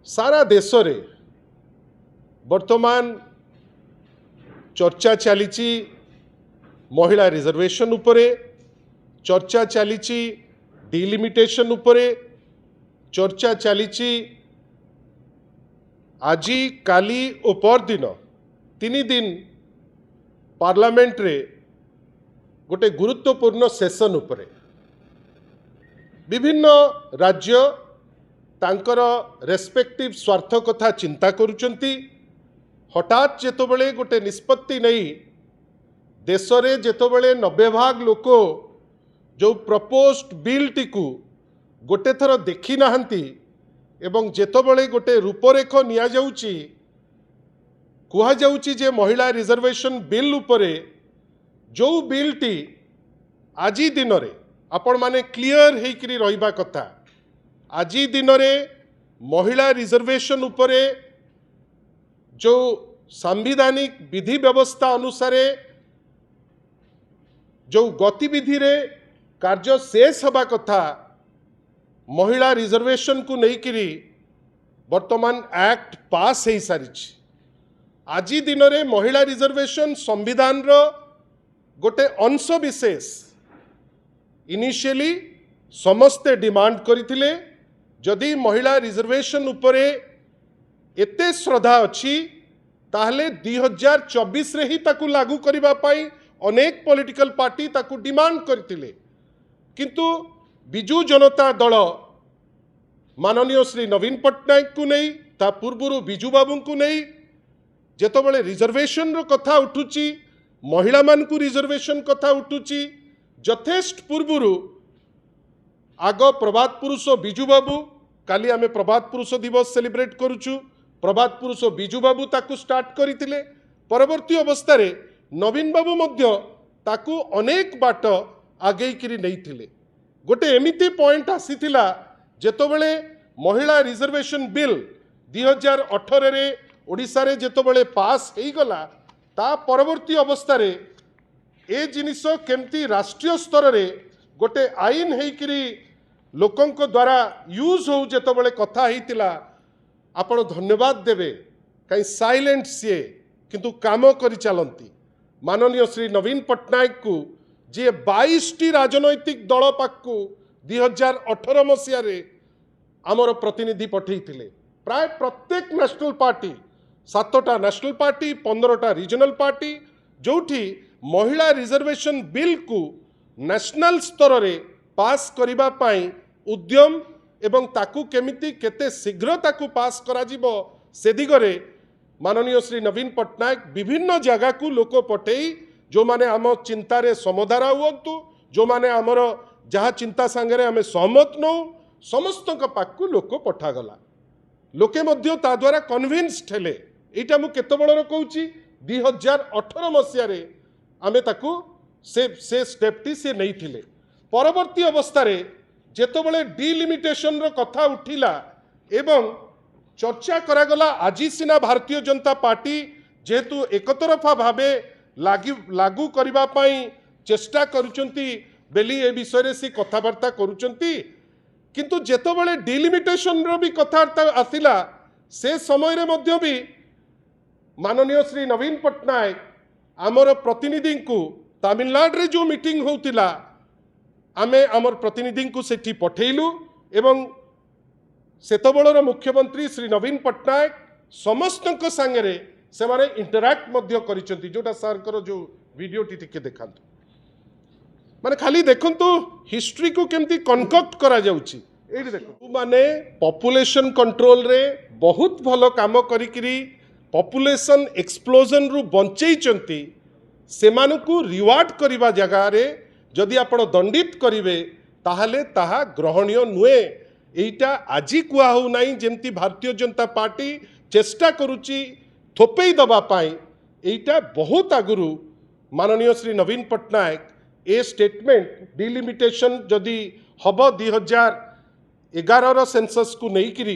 सारा देश रे वर्तमान चर्चा चली महिला रिजर्वेशन उपरे, चर्चा चली डिलिमिटेशन उपरे, चर्चा चली आज काली और परदिन 3 दिन पार्लियामेंट रे गोटे गुरुत्वपूर्ण सेशन उपरे विभिन्न राज्य तांकर रेस्पेक्टिव स्वार्थ कथा चिंता करुचंती। हठात जेतोबेले गोटे निष्पत्ति नहीं देश रे जेतोबेले 90% लोक जो प्रपोज्ड बिल टी गोटे थर देखी नाहंती एवं जेतोबेले गोटे रूपरेख निया जाउची कुहा जाउची जे महिला रिजर्वेशन बिल उपरे जो बिल टी आज दिन रे आपण माने क्लियर हेकरी रहिबा कथा। आज दिन रे महिला रिजर्वेशन उपरे जो संवैधानिक विधि व्यवस्था अनुसार जो गतिविधि रे कार्य शेष हवा कथा महिला रिजर्वेशन को लेकिन वर्तमान एक्ट पास हो सारी। आज दिन रे महिला रिजर्वेशन संविधान रो गोटे अंश विशेष इनिशियली समस्ते डिमांड करथिले जदि महिला रिजर्वेशन उपरे एते श्रद्धा अच्छी ताहले 2024 रे ही ताकू लागू करिबा पाई अनेक पॉलिटिकल पार्टी ताकू डिमांड करथिले, किंतु बिजू जनता दल माननीय श्री नवीन पट्टनायक को नहीं ता पूर्व बिजू बाबू को नहीं जेतबेले रिजर्वेशन रो कथा उठुची महिला मान को रिजर्वेशन कथा उठुची यथेष्ट पूर्व आग प्रभात पुरुष बिजू बाबू काली आमे प्रभात पुरुष दिवस सेलिब्रेट करुचु प्रभात पुरुष बिजू बाबू ताकू स्टार्ट करथिले परवर्ती अवस्था रे नवीन बाबू मध्य ताकू अनेक बाट आगे किरी नैथिले। गोटे एमिति पॉइंट आसीथिला जेतोबेले महिला रिजर्वेशन बिल 2018 रे ओडिसा रे जेतोबेले पास हेई गला ता परवर्ती अवस्था रे ए जिनिस केमती राष्ट्रीय स्तर रे गोटे आईन हेकरी लोकंक द्वारा यूज हो जेतोबेले कथा हेतिला आपण धन्यवाद देवे कहीं साइलेंट सी किंतु काम करि चलंती माननीय श्री नवीन पट्टनायक को जे 22टी राजनैतिक दल पाखु 2018 मसीह रे आमर प्रतिनिधि पठेइथिले। प्राय प्रत्येक नेशनल पार्टी 7टा नेशनल पार्टी 15टा रीजनल पार्टी जोठी महिला रिजर्वेशन बिल को नेशनल स्तर रे पास करिबा पाई उद्यम एवं ताकू केमिति केते शीघ्र ताकू पास करा जिवो से दिगरे माननीय श्री नवीन पट्टनायक विभिन्न जगह को लोक पठेई जो माने आम चिंतारे समधारा हुअंतु जो माने आमर जहाँ चिंता सांगरे आमे सहमत नौ समस्त पाखु लोक पठागला लोके मध्य ता द्वारा कन्विन्सड हेले। एटा मु केते बळर कहूची 2018 मसीह रे आमे ताकू से स्टेपटी से नहीं थिले। परवर्ती अवस्था रे जेतोबेले डिलिमिटेशन रो कथा उठिला एवं चर्चा करागला आज सिना भारतीय जनता पार्टी जेहेतु एकतरफा भावे लागू करबा पाई चेष्टा करुचंती बेली ए विषय रे सी कथाबार्ता करुचंती, किंतु जेतोबेले डिलिमिटेशन रो भी कथाबार्ता आसिला से समय रे मध्य भी माननीय श्री नवीन पट्टनायक आमर प्रतिनिधि को तमिलनाडु रे जो मीटिंग होतिला आमे आमर प्रतिनिधि को सेठी पठेलु एवं सेतबेलर मुख्यमंत्री श्री नवीन पट्टनायक समस्त सांगे से माने इंटरैक्ट मध्य करिसंती जोटा सरकार जो वीडियो टी टिके देखांतु माने खाली देखंतु हिस्ट्री को केमती कनकक्ट करा जाउची। एठी देखो माने पॉपुलेशन कंट्रोल रे बहुत भलो काम करिकिरी पॉपुलेशन एक्सप्लोजन रु बंचेइचंती सेमानकु रिवार्ड करिबा जगह रे जदि आपण दंडित करिवे ताहाले ताहा ग्रहणीय नुए। एटा आजी कुआ हो नहीं जेमती भारतीय जनता पार्टी चेष्टा करुची थोपेई दबा पाई एटा बहुत आगुरु माननीय श्री नवीन पट्टनायक ए स्टेटमेंट डिलिमिटेशन जदि हब 2011 सेंसस को लेकिन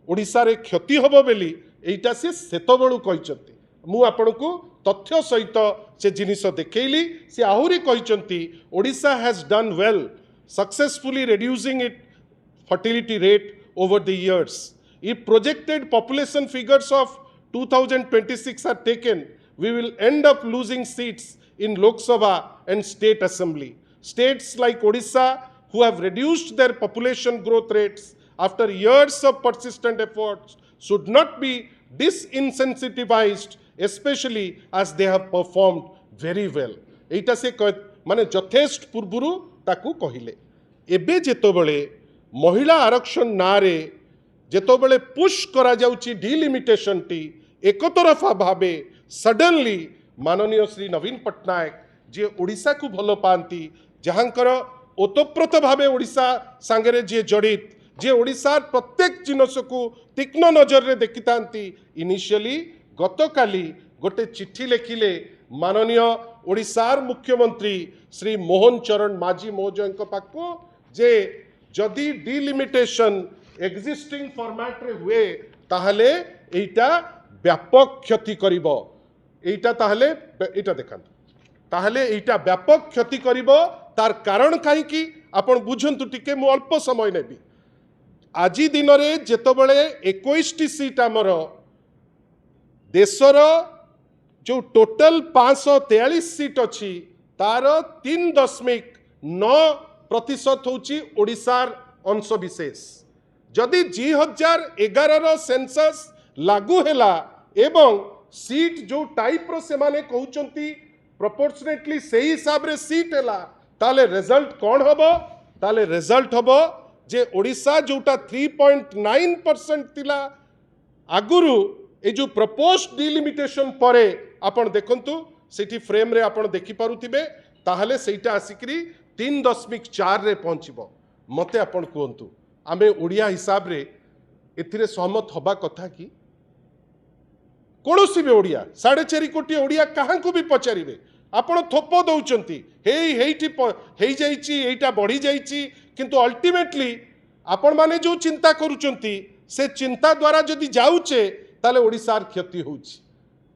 ओडिशा रे क्षति हब बेली एटा से सेतबेलू कहते मु आपनको तथ्य सहित से जिनिस देखैली से आहुरी कहते Odisha has done well successfully reducing it fertility rate over the years if projected population figures of 2026 are taken, we will end up losing seats in Lok Sabha and state assembly. States like Odisha, who have reduced their population growth rates after years of persistent efforts, should not be disincentivized, especially as they have performed very well. एटा से माने यथेष्ट पूर्वरु ताकू कहिले एबे जेतोबेले महिला आरक्षण नारे जेतोबेले push करा जाउची डिलिमिटेशन टी एकतरफा भावे सडनली माननीय श्री नवीन पट्टनायक जे ओडिशा को भलो पांती जहांकर ओतप्रोत भावे ओडिशा सांगरे जे जड़ित जे ओडिशा प्रत्येक जिनस को तीक्ष्ण नजर रे देखितांती इनिशियली गतकाली गोटे चिट्ठी लेखिले माननीय ओडिशार मुख्यमंत्री श्री मोहन चरण माझी महोदय पाखु जे जदि डिलिमिटेशन एक्जिस्टिंग फॉर्मेट रे हुए ताहले एटा व्यापक क्षति करिवो एटा ताहले एटा देखंतु ताहले एटा व्यापक क्षति करिवो तार कारण काहे कि आपण बुझंतु टिके मु अल्प समय नेबी आजी दिन रे जेतबेले 21 टी सीट हमर देशर जो टोटल 543 सीट अच्छी तार 3.9% होची ओडिशार अंशविशेष जदि 2011 सेंसस लागू हैला एवं सीट जो टाइप रो से माने कहउचंती प्रोपोर्शनेटली सही हिसाब रे सीट हैला ताले रिजल्ट कौन हबो ताले रिजल्ट हबो जे ओडिशा जोटा 3.9% थिला आगुरु ए जो प्रपोज्ड डिलिमिटेशन परे आपण देखंतु सेठी फ्रेम रे आपण देखि पारुथिबे ताहले सेटा आसिकरी 3.4 रे पहुंचबो मते आपण कहंतु आमे ओडिया हिसाब रे एथिरे सहमत हबा कथा कि कोनोसी भी ओडिया 4.5 कोटी ओडिया काहां को भी पचारिबे आपण थोप दउचंती हेइठी हेइ जाईची एटा बढ़ी जाईची किंतु अल्टीमेटली आपण माने जो चिंता करूचंती से चिंता द्वारा जदि जाउचे ताले ओडिशार क्षति होउची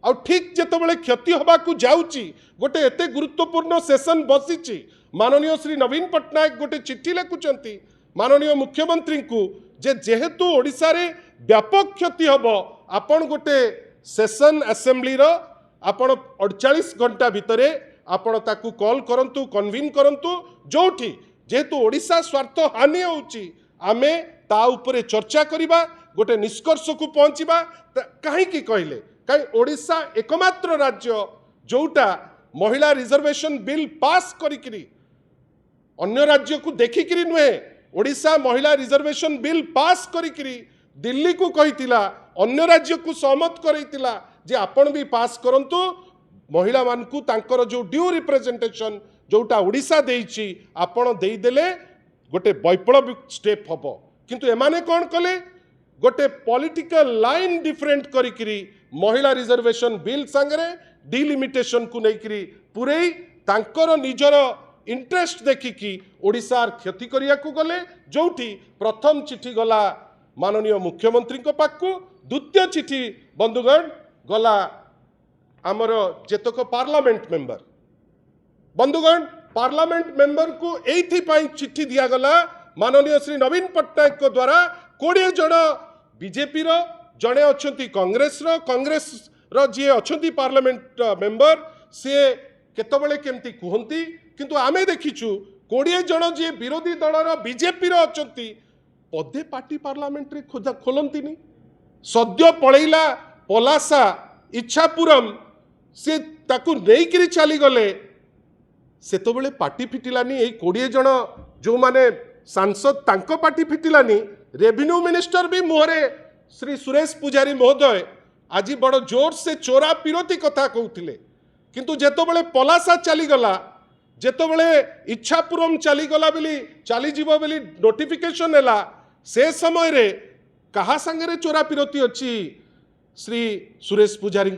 आ ठीक जेतबेले क्षति होबा को जाउची गोटे एते गुरुत्वपूर्ण सेशन बसिची माननीय श्री नवीन पट्टनायक गोटे चिट्ठी लेखुचंती माननीय मुख्यमंत्री को जेहेतु ओडिशा रे व्यापक क्षति होबो आपण गोटे सेशन असेंबली रो आपण 48 घंटा भितरे आपण ताकू कॉल करंतु कन्वीन करंतु जोठी जेहेतु ओडिशा स्वार्थ हानि होउची आमे ता उपरे चर्चा करिबा गोटे निष्कर्ष को पहुँचवा कहीं कहले कहीं ओडिशा एकमात्र राज्य जोटा महिला रिजर्वेशन बिल पास करी अन्य राज्य को देखिकी नुहे ओडिशा महिला रिजर्वेशन बिल पास करी दिल्ली को कहितिला अन्य राज्य को सहमत करैतिला जे आपण भी पास करंतु महिला मानकू तांकर जो ड्यू रिप्रेजेंटेशन जोटा ओडिशा देइची आपण देई देले गोटे वैप्लविक स्टेप हबो किंतु एमाने कोन कले गोटे पॉलिटिकल लाइन डिफरेंट करी महिला रिजर्वेशन बिल सांगरे डिलिमिटेशन को लेकरी पूरे तांकर निजर इंटरेस्ट देखिकी ओडिशार क्षति करिया को गले जोठी प्रथम चिठी गला माननीय मुख्यमंत्री को पाखु द्वितीय चिठी बंधुगण गला आमर जेतक पार्लियामेंट मेंबर बंधुगण पार्लियामेंट मेंबर को एथि पई चिठी दिया गला माननीय श्री नवीन पट्टनायक को द्वारा 20 जन बीजेपी रो जड़े अच्छा कांग्रेस रो जी अच्छा पार्लियामेंट मेंबर सी केतबले केमती कहती किंतु आमे देखीचु 20 जन जी विरोधी दलर बीजेपी रो अच्छा पदे पार्टी पार्लियामेंट रे खोलती सद्य पलैला पलासा इच्छापुरम से ताकू नहीं चली गले सेतबेले पार्टी फिटिलानी 20 जन जो माने सांसद तांको पार्टी फिटिलानी रेवेन्यू मिनिस्टर भी मुहरे श्री सुरेश पुजारी महोदय आज बड़ जोर से चोरा पिरोती कथा कहते किंतु जेतबेले पलासा चलीगला जेतबेले इच्छापुरम चलीगला बोली चलीजीव बोली नोटिफिकेशन है से समय रे कहा संगे चोरा पिरोती अच्छी श्री सुरेश पुजारी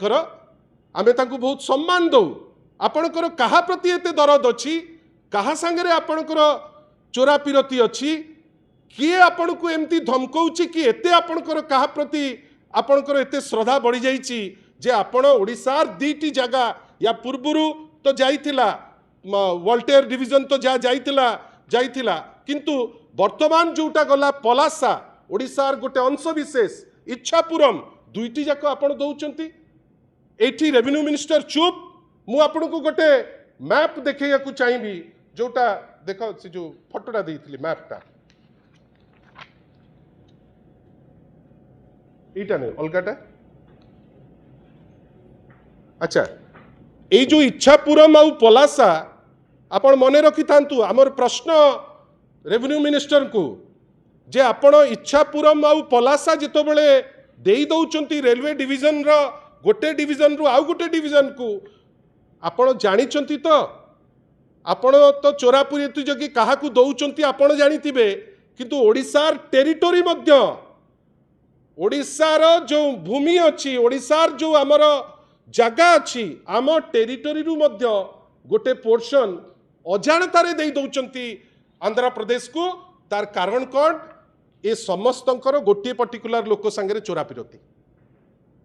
आमे तांको बहुत सम्मान दौ आपणकर कहा प्रति एते दरद अच्छी कहा संगे आपणकर चोरा पिरोती अच्छी किए आपण को एमती धमकाउची कि एते आपणकर कहा प्रति आपणकर एते श्रद्धा बढ़ी जाइची जे आपण ओडिशार दीटी जगह या पूर्वरु तो जाइथिला वोल्टेयर डिवीजन तो जा जाइथिला किंतु वर्तमान जोटा गला पलासा ओडिशार गोटे अंश विशेष इच्छापुरम दुईटी जाक आपण दौरान एठी रेवेन्यू मिनिस्टर चुप मु आपन को गोटे मैप देखैया को चाहिए जोटा देख से जो फोटोटा देइथिली मैपटा इटा नहीं अलगाटा अच्छा ये जो इच्छापुरम आउ पलासा आपण मने रखि थांतु हमर प्रश्न रेवेन्यू मिनिस्टर को जे आपण इच्छापुरम आउ पलासा जितो बेले देई दउचंती रेलवे डिवीजन रो गोटे डिवीजन रु आउ गोटे डिवीजन को आपण जानिचंती तो आपण तो चोरापुरी जगी काहा को दउचंती आपण जानिथिबे किंतु ओडिसार टेरिटोरी मध्य ओडिसार जो भूमि अच्छी ओडिसार जो आमर जगह अच्छी आम टेरिटोरी रु मध्य गोटे पोर्शन अजाणतारे देई दउचंती आंध्र प्रदेश को तार कारण कौन ए समस्तंकर गोटे पर्टिकुलर लोक संगे चोरापिरती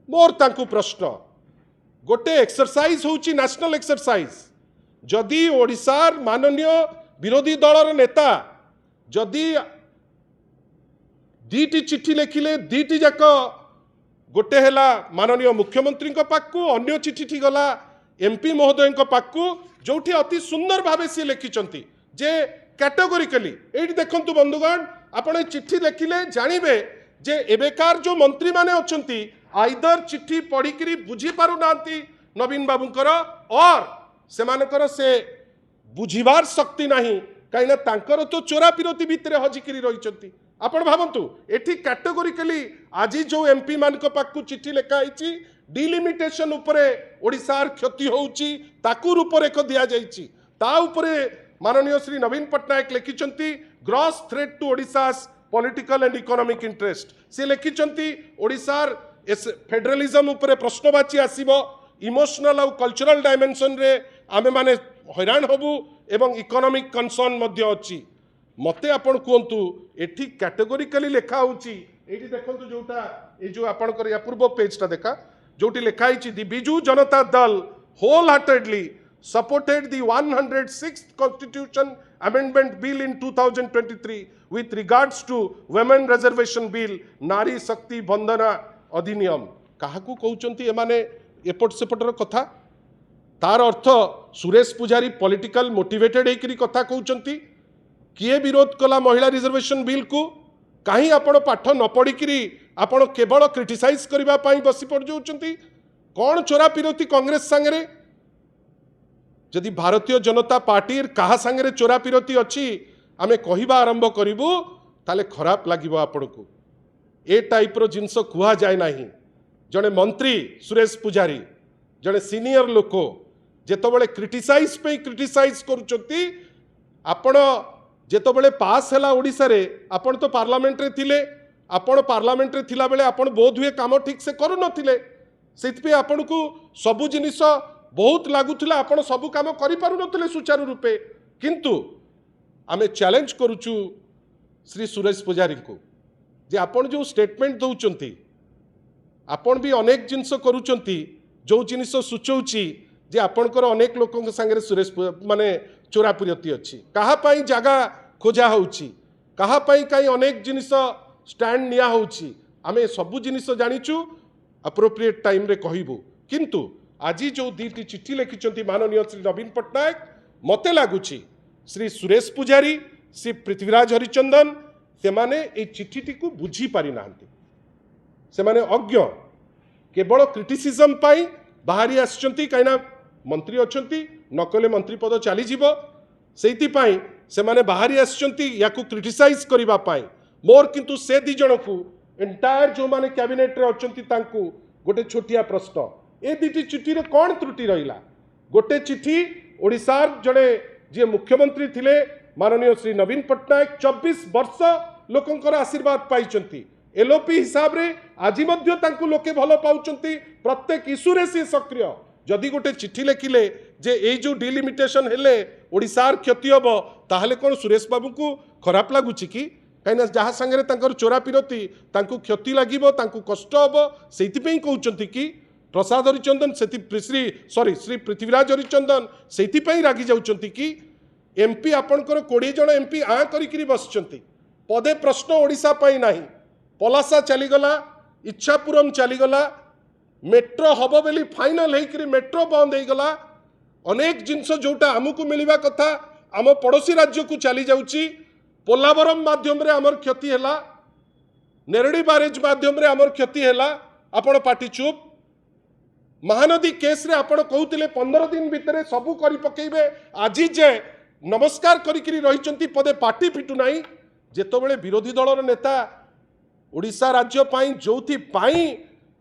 मोर तांकु प्रश्न गोटे एक्सरसाइज होची नेशनल एक्सरसाइज जदि ओडिसार माननीय विरोधी दलर नेता जदि दीटी चिट्ठी लिखिले दीटी जाक गोटे हैला माननीय मुख्यमंत्री पाखु अन्य चिट्ठी गला एमपी महोदय पाखु जोठी अति सुंदर भावे सी लिखिचंती जे कैटेगोरिकली एठी देखंतु बंधुगण आपण चिट्ठी लिखिले जानिबे जे एबेकार जो मंत्री माने अछंती आइदर चिट्ठी पढ़िकी बुझी पारु नांती नवीन बाबूंकर और सेमानकर से बुझिबार शक्ति नहीं कहीं तांकर तो चोरा पिरती भितर हजिकी रही आपण भावंतु एठी कैटेगोरिकली आज जो एमपी मान पाखु चिट्ठी लेखाई डिलिमिटेशन उपरे ओडिसार क्षति होउची ताकू रूपरेख दिया जाइची ता उपरे माननीय श्री नवीन पट्टनायक लिखिचंती gross threat to Odisha's political and economic interest से लिखिचंती ओडिसार फेडरलिज्म उपरे प्रश्नवाची आसीबो इमोशनल और कल्चरल डायमेंशन रे आमे माने हैरान होबू एवं इकोनॉमिक कंसर्न मध्य अछि मते आपण कहतु एठी कैटेगोरिकली लेखा होची एठी देखंतु जोटा ए जो आपण कर या पूर्व पेजटा देखा जोटी लेखा हिची दी Biju Janata Dal wholeheartedly supported the 106th constitution amendment bill in 2023 with regards to women reservation bill नारी शक्ति बंदना अधिनियम काहाकू कहउचंती एमाने एपट सेपटर कथा तार अर्थ सुरेश पुजारी पॉलिटिकल मोटिवेटेड हेकरी कथा कहउचंती किए विरोध कला महिला रिजर्वेशन बिल को कहीं आपण पाठ न पढ़िकी आपण केवल क्रिटिसाइज करबा पई बसी पड़ जाउचंती कौन चोरा पिरोती कांग्रेस संगे जदि भारतीय जनता पार्टी कहा सांगे चोरा पिरती अच्छी आमे कहवा आरंभ करूँ ताले खराब लगे आपण को ए टाइप रो जिनस कुआ जाए नहीं जड़े मंत्री सुरेश पुजारी जड़े सीनियर लोक जेतबेले क्रिटिसाइज पे क्रिटिसाइज करुचंती आपण जेतबेले पास हैला ओडिसा रे आपण तो पार्लियामेंट रे थिले आपण पार्लियामेंट रे थिला बेले आपण बोध हुए काम ठीक से करू नथिले सेति पे आपण को सबु जिनिस बहुत लगुला आपण सबु काम करि पारु नथिले सुचारू रूपे किंतु आमे चैलेंज करूचु श्री सुरेश पुजारी को जे आपण जो स्टेटमेंट दउचंती आपण भी अनेक जिनस करूचंती जो जिनिस सूचौची जे आपणकर अनेक लोक संगे सुरेश माने चोरापुरती अच्छी कहा पाई जगह खोजा होउची कहा पाई कई अनेक जिनिस स्टैंड निया होउची आमे सबु जिनिस जानिचु अप्रोप्रिएट टाइम रे कहिबु किंतु आज जो दीटी चिट्ठी लिखिं माननीय श्री नवीन पट्टनायक मते लगुच श्री सुरेश पुजारी श्री पृथ्वीराज हरिचंदन से माने ए चिट्ठी को बुझी पारि नांती से माने अज्ञ केवल क्रिटिसिजम पाई बाहरी आछंती कहिना मंत्री अछंती नकले मंत्री पद चली जीवो सेति पाई से माने बाहरी आछंती याकू क्रिटिसाइज करिबा पाई मोर किंतु से दी जण को एंटायर जो माने कैबिनेट रे अछंती तांकू गोटे छोटिया प्रश्न ए दीटी चिट्ठी रे कौन त्रुटि रहिला गोटे चिट्ठी ओडिसार जड़े जे मुख्यमंत्री थिले माननीय श्री नवीन पट्टनायक 24 वर्ष लोकंकर आशीर्वाद पाइचंती एलओपी हिसाब रे आज मध्य तांकू लोके भलो पाउचंती प्रत्येक इशू रे से सक्रिय जदि गोटे चिट्ठी लिखिले जे ए जो डिलिमिटेशन हेले ओडिसार क्षति हबो ताहले कोन सुरेश बाबू को खराब लागुची कि कहीं जहाँ संगे तांकर चोरा पिरती तांकू क्षति लागिबो तांकू कष्ट हबो सेति पे कहउचंती कि प्रसाद हरिचंदन श्री पृथ्वीराज हरिचंदन से रागी जाउचंती कि एमपी आपणकर 20 जन एमपी आ करिकी बसचंती पदे प्रश्न ओडिशा पाई नाही पलासा चलीगला इच्छापुरम चलीगला मेट्रो हम बोली फाइनल होकर मेट्रो बंद हो गला अनेक जिनस जोटा आमको मिलवा कथा आम पड़ोसी राज्य को चली जाऊँगी पोलावरम माध्यम आमर क्षति है नेरड़ी बारेज माध्यम आमर क्षति है आपण पार्टी चुप महानदी केस रे आपण कहते 15 दिन भितर सबू कर पकेबे आज जे नमस्कार करी रही पदे पार्टी फिटू ना जेतबेले विरोधी दलर नेता ओडिशा राज्य पाई जोथि पाई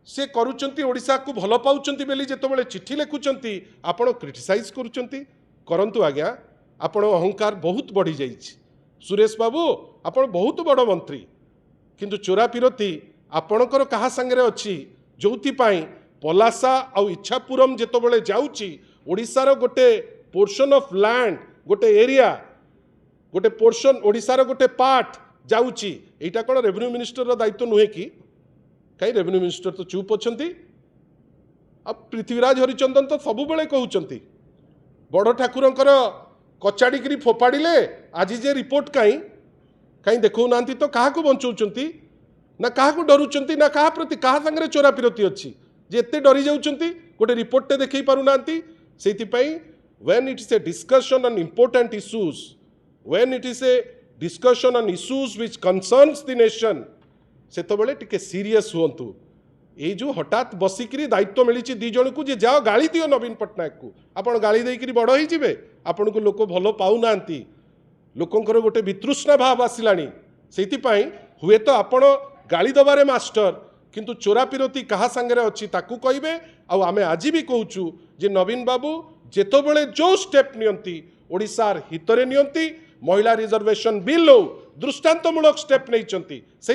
से करूचंती ओडिशा को भल पाउचंती बेली जेतबेले चिट्ठी लिखुचंती आपण क्रिटिसाइज करूचंती करंतु आज्ञा आपण अहंकार बहुत बढ़ी जाइछि सुरेश बाबू आपण बहुत बड़ मंत्री किंतु चोरा पिरती आपणकर कहा संगे अच्छी जोथि पाई पलासा आउ इच्छापुरम जेतबेले जाउची ओडिशार गोटे पोर्शन ऑफ लैंड गोटे एरिया गोटे पोर्शन ओडिशार गोटे पार्ट जाउची एटा कोन रेवेन्यू मिनिस्टर रो दायित्व नुहे कि कहीं रेवेन्यू मिनिस्टर तो चुप अछंती अब पृथ्वीराज हरिचंदन तो सबु बेले कहउचंती बड़ ठाकुरंकर कचाड़ी फोपाड़िले आज जे रिपोर्ट कहीं देखो नांती तो क्या बंचाउचंती ना क्या डरुचंती ना क्या प्रति क्या संगे चोरा पिरती अच्छी जे एते डरी जाउचंती गोटे रिपोर्ट देखई पारु नांती सेति when it is a discussion on important issues when it is a discussion on issues which concerns the nation सेतबेले टिके सीरियस हुंतु ये जो हठात बसिकी दायित्व मिली दी जन को जे जाओ गाली दियो नवीन पट्टनायक को आपण गाली देकरी बड़ हो जिवे आपण को लोक भल पाउ नांती लोकंकर गोटे वितृष्णा भाव आसिलानी सेति हुए तो आपण गाली दबारे मास्टर किंतु चोरा पिरती कहा संगे अच्छी ताकू कहिबे आमे आज भी कहूचु जे नवीन बाबू जेतबेले जो स्टेप नियंती ओडिशार हितरे नियंती महिला रिजर्वेशन बिल हो दृष्टांतमूलक स्टेप नहीं से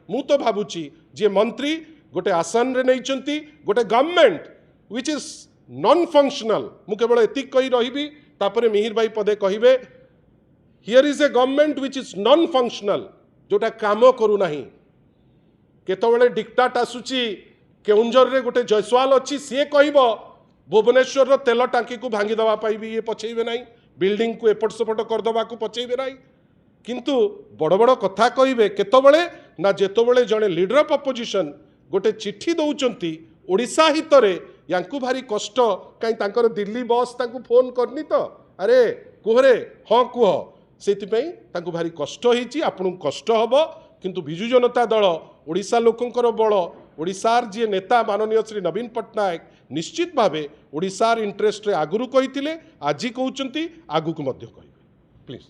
मु तो भावुची जे मंत्री गोटे आसन रे नहीं गोटे government which is non functional मु केवल एतिक कही रही तापरे मिहिर भाई पदे कहिबे here is a government which is non functional जोटा काम करू नाही केतबेले डिक्टाट आसुची केउंझर रे गोटे जयसवाल अच्छी सी कहब भुवनेश्वर रो तेल टांकी को भांगी दवा पाई भी ये पछेबे नाही बिल्डिंग को एपट सेपट करदवा को पछेबे नाही किंतु बड़ बड़ कथा कहिबे केतबेले ना जेतबेले जड़े लीडर ऑफ अपोजिशन गोटे चिट्ठी दौचंती ओडिशा हितरे यांकु भारी कष्ट कहीं तांकर दिल्ली बस तांकु फोन करनी तो अरे कुहरे हाँ कुह सेति तांकु भारी कष्ट होईची आपन कष्ट हबो किंतु बिजु जनता दल ओडिशा लोकंकर बड़ ओडिशार जी नेता माननीय श्री नवीन पट्टनायक निश्चित भावे ओडिशार इंटरेस्ट रे आगुरु कहिथिले आजी कहउचंती आगु को मध्य कहिबे प्लीज।